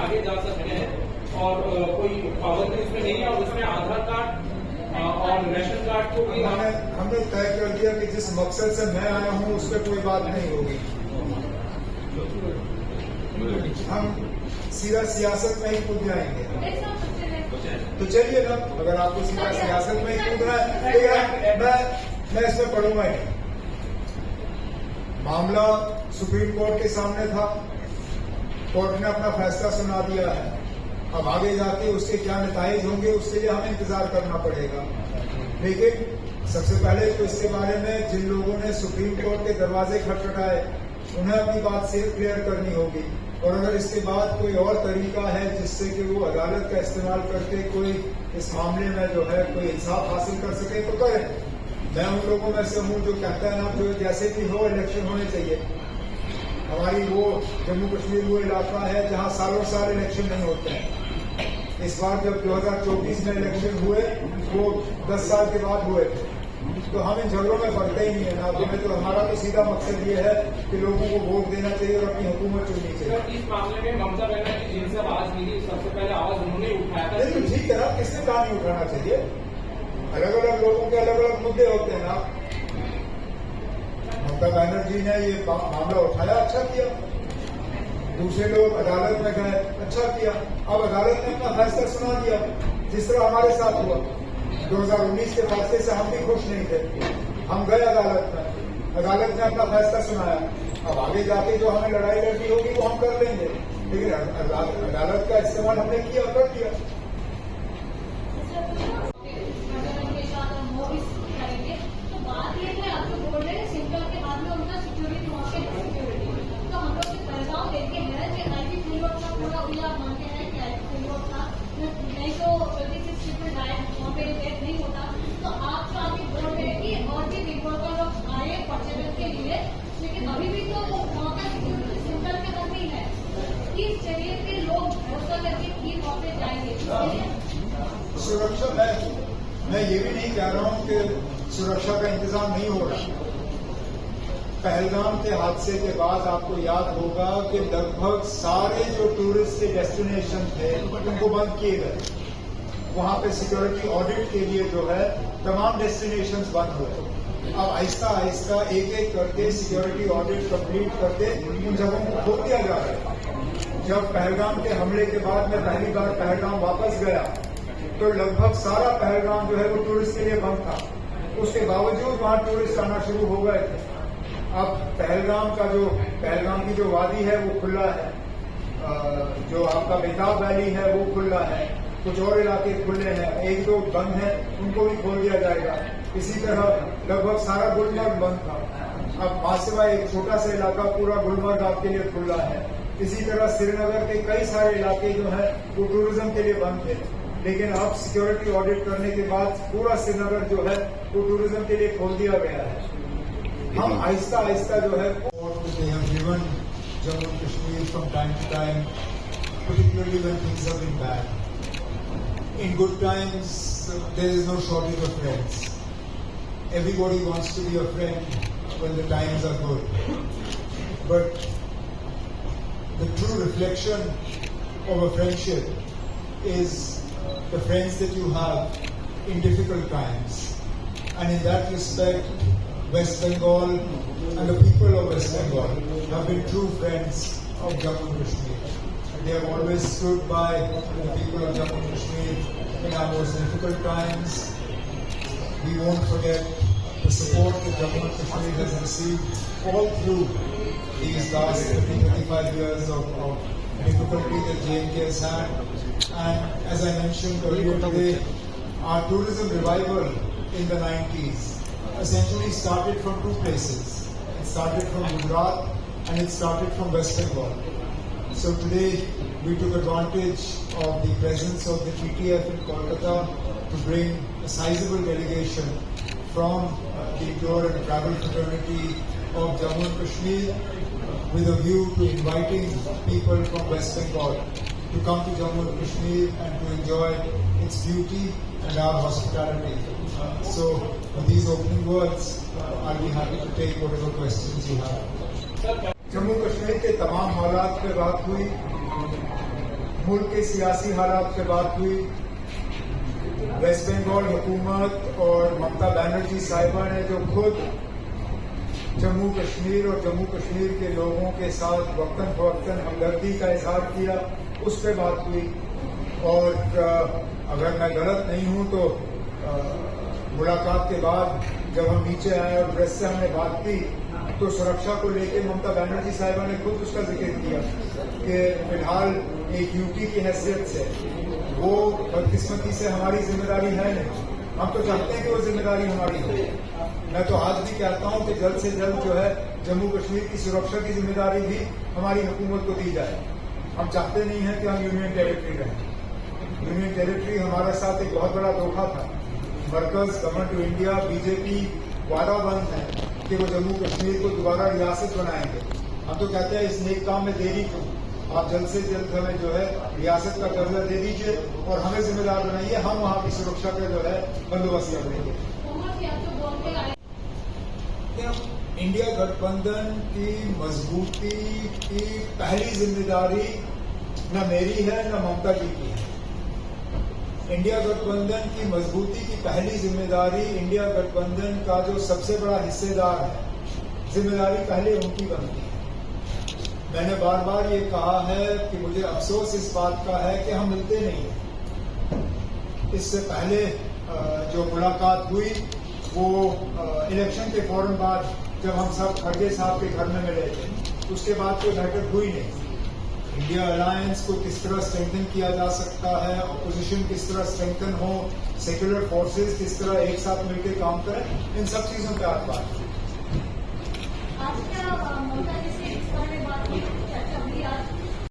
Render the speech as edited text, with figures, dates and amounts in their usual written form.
आगे जा सकते हैं और कोई पाबंदी इसमें नहीं है, और उसमें आधार कार्ड और राशन कार्ड को भी हमने तय कर दिया कि जिस मकसद से मैं आया हूँ उस पर कोई बात नहीं होगी। हम सीधा सियासत में ही कूद जाएंगे। तो चलिए ना, अगर आपको सीधा सियासत में ही कूदना है तो मैं इसमें पढ़ूंगा ही। मामला सुप्रीम कोर्ट के सामने था, कोर्ट ने अपना फैसला सुना दिया है। अब आगे जाके उसके क्या नताइज होंगे उसके लिए हमें इंतजार करना पड़ेगा। लेकिन सबसे पहले तो इसके बारे में जिन लोगों ने सुप्रीम कोर्ट के दरवाजे खटखटाए उन्हें अपनी बात से क्लियर करनी होगी। और अगर इसके बाद कोई और तरीका है जिससे कि वो अदालत का इस्तेमाल करके कोई इस मामले में जो है कोई इंसाफ हासिल कर सके तो करें। मैं उन लोगों में से हूँ जो कहता है ना, जो जैसे भी हो इलेक्शन होने चाहिए। हमारी वो जम्मू कश्मीर वो इलाका है जहाँ सालों साल इलेक्शन नहीं होते हैं। इस बार जब 2024 में इलेक्शन हुए वो 10 साल के बाद हुए थे। तो हम इन झगड़ों में पड़ते ही नहीं है ना। हमें तो हमारा तो सीधा मकसद ये है कि लोगों को वोट देना चाहिए और अपनी हुकूमत चुननी चाहिए। इस मामले में ममता बनर्जी जिनसे आवाज मिली, सबसे पहले आवाज उन्होंने उठाया था। नहीं, ठीक है ना, किसने कहा नहीं उठाना चाहिए? अलग अलग लोगों के अलग अलग मुद्दे होते हैं ना। ममता बनर्जी ने ये मामला उठाया, अच्छा किया। दूसरे लोग अदालत में गए, अच्छा किया। अब अदालत ने अपना फैसला सुना दिया, जिस तरह हमारे साथ हुआ 2019 के फैसले से हम भी खुश नहीं थे। हम गए अदालत में, अदालत ने अपना फैसला सुनाया। अब आगे जाके जो हमें लड़ाई लड़नी होगी वो हम कर लेंगे, लेकिन अदालत का इस्तेमाल हमने किया, कर दिया। लेकिन अभी भी तो वहाँ का सिक्योरिटी सेंटर के अंदर ही है। इस जरिए के लोग भरोसा करके ये वहाँ पे जाएंगे। सुरक्षा मैं ये भी नहीं कह रहा हूँ कि सुरक्षा का इंतजाम नहीं हो रहा। पहलगाम के हादसे के बाद आपको याद होगा कि लगभग सारे जो टूरिस्ट के डेस्टिनेशन थे उनको बंद किए गए। वहाँ पे सिक्योरिटी ऑडिट के लिए जो है तमाम डेस्टिनेशंस बंद हुए। अब आहिस्ता आहिस्ता एक एक करके सिक्योरिटी ऑडिट कंप्लीट करके उन जगहों को खोल दिया जा रहा है। जब पहलगाम के हमले के बाद मैं पहली बार पहलगाम वापस गया तो लगभग सारा पहलगाम जो है वो टूरिस्ट के लिए बंद था। उसके बावजूद वहाँ टूरिस्ट आना शुरू हो गए थे। अब पहलगाम की जो वादी है वो खुला है, जो आपका बेताब वैली है वो खुला है, कुछ और इलाके खुले हैं, एक दो बंद हैं, उनको भी खोल दिया जाएगा। इसी तरह लगभग सारा गुलमर्ग बंद था। अब मासिवा एक छोटा सा इलाका पूरा गुलमर्ग आपके लिए खुला है। इसी तरह श्रीनगर के कई सारे इलाके जो है वो टूरिज्म के लिए बंद थे, लेकिन अब सिक्योरिटी ऑडिट करने के बाद पूरा श्रीनगर जो है वो टूरिज्म के लिए खोल दिया गया है। हम आहिस्ता आहिस्ता जो है Jammu Kashmir from time to time, particularly when things have been bad. In good times, there is no shortage of friends. Everybody wants to be a friend when the times are good. But the true reflection of a friendship is the friends that you have in difficult times. And in that respect, West Bengal and the people of West Bengal have been true friends of Jammu and Kashmir. They have always stood by the people of Jammu and Kashmir in our most difficult times. We won't forget the support that Jammu and Kashmir has received all through these last 30-35 years of difficulty that JNK has had. And as I mentioned earlier today, our tourism revival in the 90s essentially started from two places. It started from Gujarat and it started from West Bengal. So today we took advantage of the presence of the TTF in Kolkata to bring a sizable delegation from the tour and travel fraternity of Jammu and Kashmir with a view to inviting people from West Bengal to come to Jammu and Kashmir and to enjoy its beauty and our hospitality. So with these opening words, I'll be happy to take whatever questions you have. Sir, Jammu Kashmir के तमाम हालात पे बात हुई। मुल्क के सियासी हालात पे बात हुई। वेस्ट बंगाल हुकूमत और ममता बनर्जी साहिबा ने जो खुद जम्मू कश्मीर और जम्मू कश्मीर के लोगों के साथ वक्तन फवक्तन हमदर्दी का इजहार किया, उस पर बात हुई। और अगर मैं गलत नहीं हूं तो मुलाकात के बाद जब हम नीचे आए और प्रेस से हमने बात की तो सुरक्षा को लेकर ममता बनर्जी साहिबा ने खुद उसका जिक्र किया कि फिलहाल एक यूटी की हैसियत से वो बदकिस्मती से हमारी जिम्मेदारी है नहीं। हम तो चाहते हैं कि वो जिम्मेदारी हमारी हो। मैं तो आज भी कहता हूं कि जल्द से जल्द जो है जम्मू कश्मीर की सुरक्षा की जिम्मेदारी भी हमारी हुकूमत को दी जाए। हम चाहते नहीं हैं कि हम यूनियन टेरिटरी रहें। यूनियन टेरिटरी हमारे साथ एक बहुत बड़ा धोखा था। मरकज गवर्नमेंट ऑफ इंडिया बीजेपी वादा बंद है कि वो जम्मू कश्मीर को दोबारा रियासत बनाएंगे। हम तो कहते हैं इस नेक काम में देरी क्यों, आप जल्द से जल्द हमें जो है रियासत का दर्जा दे दीजिए और हमें जिम्मेदार बनाइए। हम वहाँ की सुरक्षा का जो है बंदोबस्त कर लेंगे। इंडिया गठबंधन की मजबूती की पहली जिम्मेदारी न मेरी है न ममता जी की है। इंडिया गठबंधन की मजबूती की पहली जिम्मेदारी इंडिया गठबंधन का जो सबसे बड़ा हिस्सेदार है, जिम्मेदारी पहले उनकी बनती है। मैंने बार बार ये कहा है कि मुझे अफसोस इस बात का है कि हम मिलते नहीं हैं। इससे पहले जो मुलाकात हुई वो इलेक्शन के फौरन बाद जब हम सब खड़गे साहब के घर में मिले थे, उसके बाद कोई बैठक हुई नहीं। इंडिया अलायंस को किस तरह स्ट्रेंथन किया जा सकता है, अपोजिशन किस तरह स्ट्रेंथन हो, सेक्युलर फोर्सेस किस तरह एक साथ मिलकर काम करें, इन सब चीजों पे आज बात। आज क्या